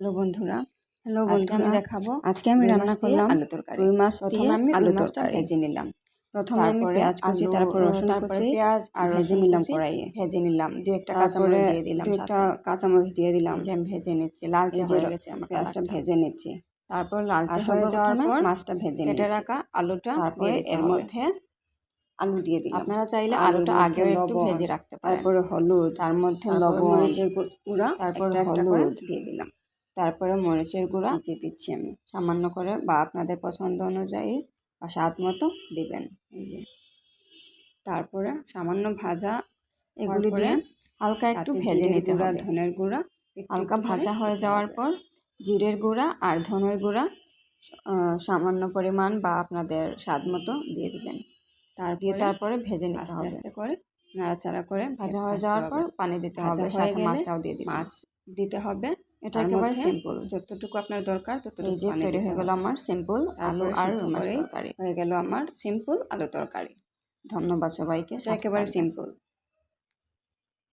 Hello বন্ধুরা, আজকে আমি দেখাবো। আজকে আমি রান্না করলাম আলু তরকারি। রুই মাছ দিয়ে প্রথমে আমি আলু রুই মাছটা তরকারি ভেজে নিলাম। প্রথমে আমি পেঁয়াজ কুচি, তারপর রসুন কুচি পেঁয়াজ আর ভেজে রসুন নিলাম কুচি কড়াইয়ে। ভেজে নিলাম। দুই একটা তারপরে কাঁচামরিচ দিয়ে দিলাম দুইটা সাথে। কাঁচামরিচ দিয়ে দিলাম। এই যে আমি ভেজে নিচ্ছি, লালচে এই যে হয়ে গেছে আমার পেঁয়াজটা কালারটা। ভেজে নিচ্ছি। তারপর লালচে হয়ে সবার যাওয়ার প্রথমে পর মাছটা ভেজে কেটে নিচ্ছি। রাখা আলুটা তারপরে এর মধ্যে আলু দিয়ে দিলাম। আপনারা চাইলে আলুর আলুটা মধ্যে আগেও একটু লবণ, ভেজে রাখতে পারেন। তারপরে হলুদ, তার মধ্যে তারপরে লবণ, মরিচের গুঁড়া, তারপরে একটা করে হলুদ দিয়ে দিলাম। তারপরে মরিচের গুঁড়া দিয়ে দিচ্ছি আমি সামান্য করে, বা আপনাদের পছন্দ অনুযায়ী বা স্বাদ মতো দিবেন। এই যে তারপরে সামান্য ভাজা এগুলি দিয়ে হালকা একটু তাতে ভেজে জিরের নিতে গুঁড়া, হবে। ধনের গুঁড়া হালকা ভাজা হয়ে যাওয়ার পর জিরের গুঁড়া আর ধনের গুঁড়া সামান্য পরিমাণ বা আপনাদের স্বাদ মতো দিয়ে দিবেন। তারপরে ভেজে নিতে আস্তে হবে। আস্তে করে নাড়াচাড়া করে ভাজা হয়ে যাওয়ার পর পানি দিতে হবে, সাথে মাছটাও দিয়ে দিবেন। মাছ দিতে হবে। এটা একেবারে সিম্পল, যতটুকু আপনার দরকার ততটুকু এই যে পানি তৈরি দিতে হয়ে গেল হবে। আমার সিম্পল আলু আর রুই মাছ তরকারি। হয়ে গেল আমার সিম্পল আলু তরকারি। ধন্যবাদ সবাইকে। এটা একেবারে সিম্পল।